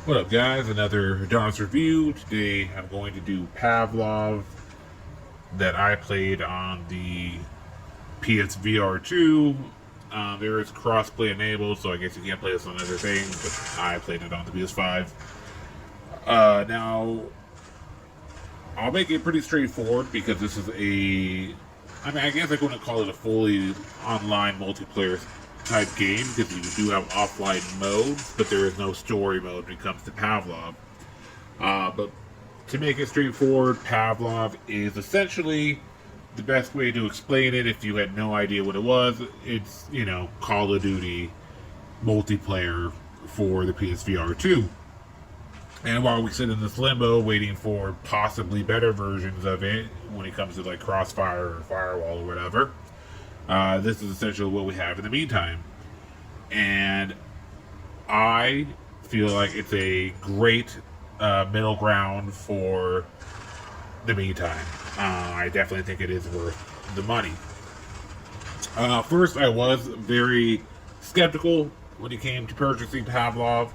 What up, guys? Another Adonis review. Today I'm going to do Pavlov that I played on the PSVR 2. There is crossplay enabled, so I guess you can't play this on other things, but I played it on the PS5. Now, I'll make it pretty straightforward because this is I guess I wouldn't call it a fully online multiplayer type game because you do have offline modes, but there is no story mode when it comes to Pavlov. But to make it straightforward, Pavlov is essentially the best way to explain it if you had no idea what it was. It's, Call of Duty multiplayer for the PSVR 2. And while we sit in this limbo waiting for possibly better versions of it when it comes to like Crossfire or Firewall or whatever, this is essentially what we have in the meantime. And I feel like it's a great middle ground for the meantime. I definitely think it is worth the money. First, I was very skeptical when it came to purchasing Pavlov,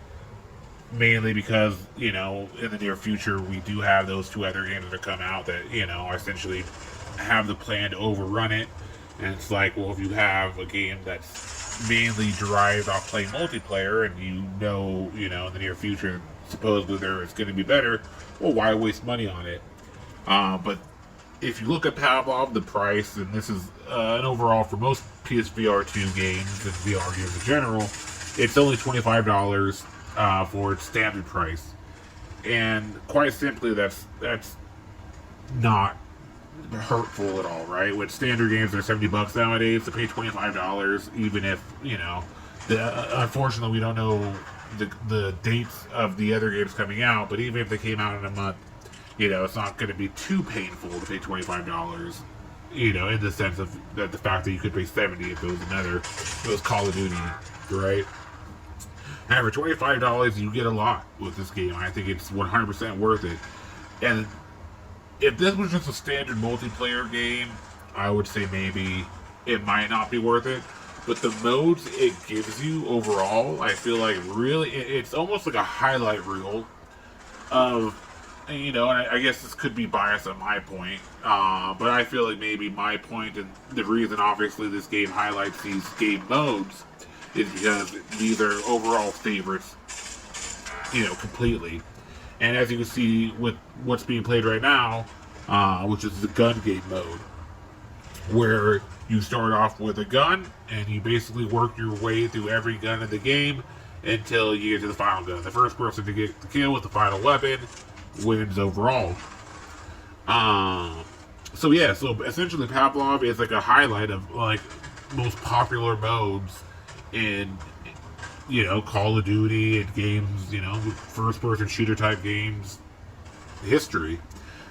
mainly because, in the near future, we do have those two other games that come out that, essentially have the plan to overrun it. And it's like, well, if you have a game that's mainly derived off playing multiplayer and in the near future, supposedly it's going to be better, well, why waste money on it? But if you look at Pavlov, the price, and this is an overall for most PSVR 2 games and VR games in general, it's only $25 for its standard price. And quite simply, that's not hurtful at all, right? With standard games, they're $70 nowadays. To pay $25, even if unfortunately we don't know the dates of the other games coming out, but even if they came out in a month, it's not going to be too painful to pay $25. In the sense of that the fact that you could pay $70 if it was Call of Duty, right? However, $25 you get a lot with this game. I think it's 100% worth it. And if this was just a standard multiplayer game, I would say maybe it might not be worth it. But the modes it gives you overall, I feel like really, it's almost like a highlight reel of, and I guess this could be biased on my point, but I feel like maybe my point and the reason obviously this game highlights these game modes is because these are overall favorites, completely. And as you can see with what's being played right now, which is the gun game mode, where you start off with a gun and you basically work your way through every gun in the game until you get to the final gun. The first person to get the kill with the final weapon wins overall. So essentially Pavlov is like a highlight of like most popular modes in Call of Duty and games, first person shooter type games history.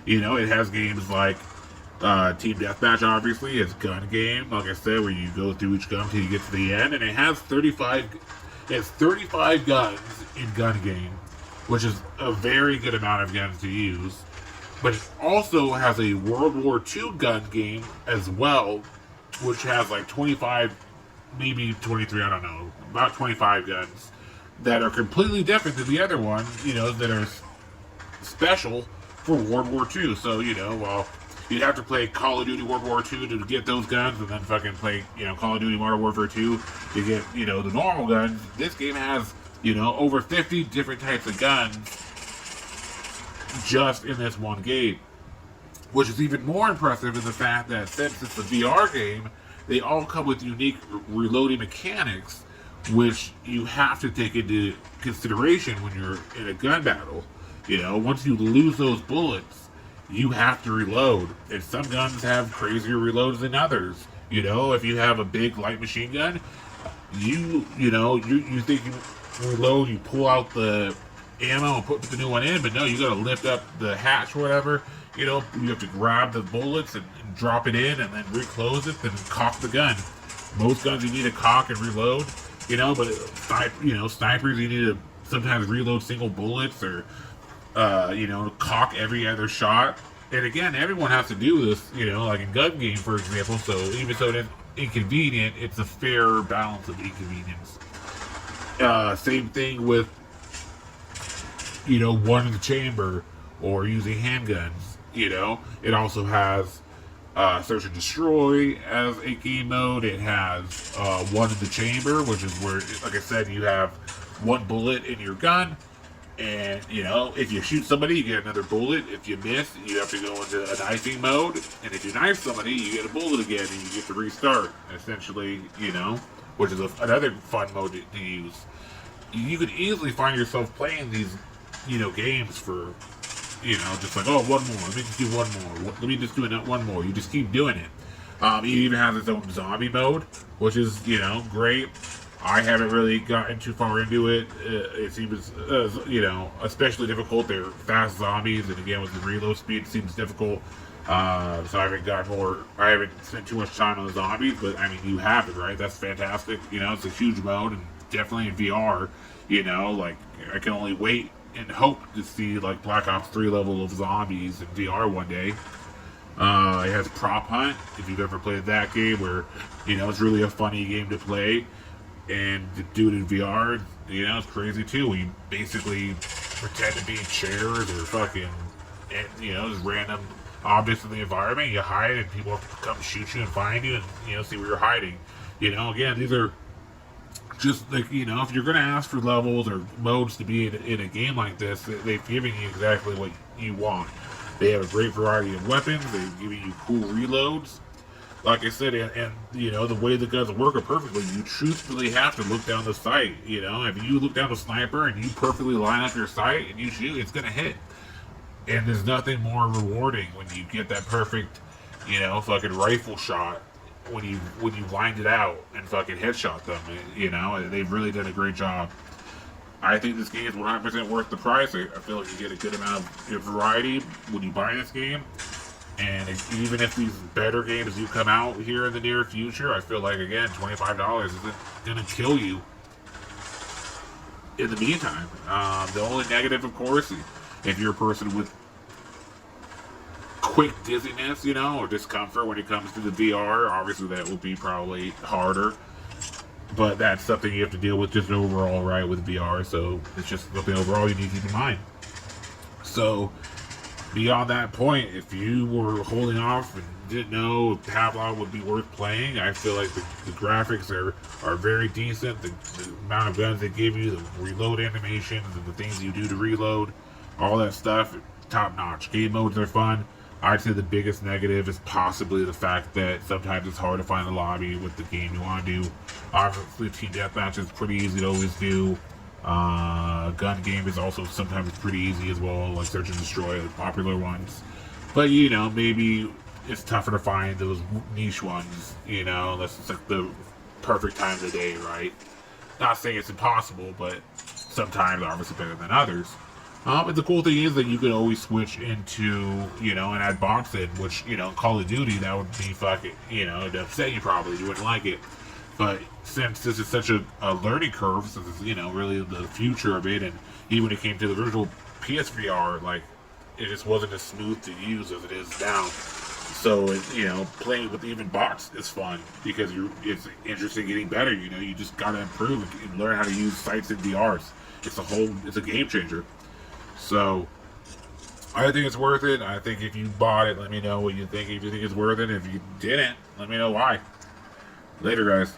It has games like Team Deathmatch, obviously. It's gun game, like I said, where you go through each gun until you get to the end, and it has 35 guns in gun game, which is a very good amount of guns to use. But it also has a World War II gun game as well, which has like 25, maybe 23, I don't know, about 25 guns that are completely different than the other one, that are special for World War II. So, you'd have to play Call of Duty World War II to get those guns, and then fucking play, Call of Duty Modern Warfare 2 to get, the normal guns. This game has, over 50 different types of guns just in this one game. Which is even more impressive in the fact that since it's a VR game, they all come with unique reloading mechanics, which you have to take into consideration when you're in a gun battle. Once you lose those bullets, you have to reload. And some guns have crazier reloads than others. If you have a big light machine gun, you think you reload, you pull out the ammo and put the new one in, but no, you gotta lift up the hatch or whatever. You have to grab the bullets and drop it in and then reclose it, then cock the gun. Most guns you need to cock and reload, but snipers you need to sometimes reload single bullets or cock every other shot. And again, everyone has to do this, like in gun game, for example. So even though it's inconvenient, it's a fair balance of inconvenience. Same thing with one in the chamber or using handguns. It also has search and destroy as a game mode. It has one in the chamber, which is where, like I said, you have one bullet in your gun. And, if you shoot somebody, you get another bullet. If you miss, you have to go into a knifing mode. And if you knife somebody, you get a bullet again and you get to restart. Essentially, which is another fun mode to use. You could easily find yourself playing these, games for, just like, oh, one more. Let me just do one more. Let me just do one more. You just keep doing it. It even has its own zombie mode, which is, great. I haven't really gotten too far into it. It seems, especially difficult. They're fast zombies, and again, with the reload speed, it seems difficult. So I haven't spent too much time on the zombies, but I mean, you have it, right? That's fantastic. It's a huge mode, and definitely in VR, like, I can only wait and hope to see, like, Black Ops 3 level of zombies in VR one day. It has Prop Hunt, if you've ever played that game, where, it's really a funny game to play. And to do it in VR, it's crazy too. We basically pretend to be chairs or fucking, just random objects in the environment. You hide and people come shoot you and find you and, see where you're hiding. Again, these are just like, if you're going to ask for levels or modes to be in a game like this, they've given you exactly what you want. They have a great variety of weapons. They've given you cool reloads. Like I said, and the way the guns work are perfectly. You truthfully have to look down the sight. If you look down the sniper and you perfectly line up your sight and you shoot, it's gonna hit. And there's nothing more rewarding when you get that perfect, fucking rifle shot when you lined it out and fucking headshot them. They've really done a great job. I think this game is 100% worth the price. I feel like you get a good amount of variety when you buy this game. And even if these better games do come out here in the near future, I feel like, again, $25 isn't going to kill you in the meantime. The only negative, of course, if you're a person with quick dizziness, or discomfort when it comes to the VR, obviously that will be probably harder. But that's something you have to deal with just overall, right, with VR. So it's just something overall you need to keep in mind. So beyond that point, if you were holding off and didn't know if Pavlov would be worth playing, I feel like the graphics are very decent. The amount of guns they give you, the reload animations, and the things you do to reload, all that stuff, top notch. Game modes are fun. I'd say the biggest negative is possibly the fact that sometimes it's hard to find a lobby with the game you want to do. Obviously, team deathmatch is pretty easy to always do. Gun game is also sometimes pretty easy as well, like search and destroy, the popular ones. But maybe it's tougher to find those niche ones. That's just like the perfect time of the day, right? Not saying it's impossible, but sometimes obviously better than others. And the cool thing is that you could always switch into, and add bots in, which, Call of Duty, that would be fucking, it'd upset you probably, you wouldn't like it. But since this is such a learning curve, since it's, really the future of it, and even when it came to the original PSVR, like, it just wasn't as smooth to use as it is now. So, playing with even bots is fun, because it's interesting getting better, you just gotta improve and learn how to use sights in VRs. It's a game changer. So, I think it's worth it. I think if you bought it, let me know what you think. If you think it's worth it. If you didn't, let me know why. Later, guys.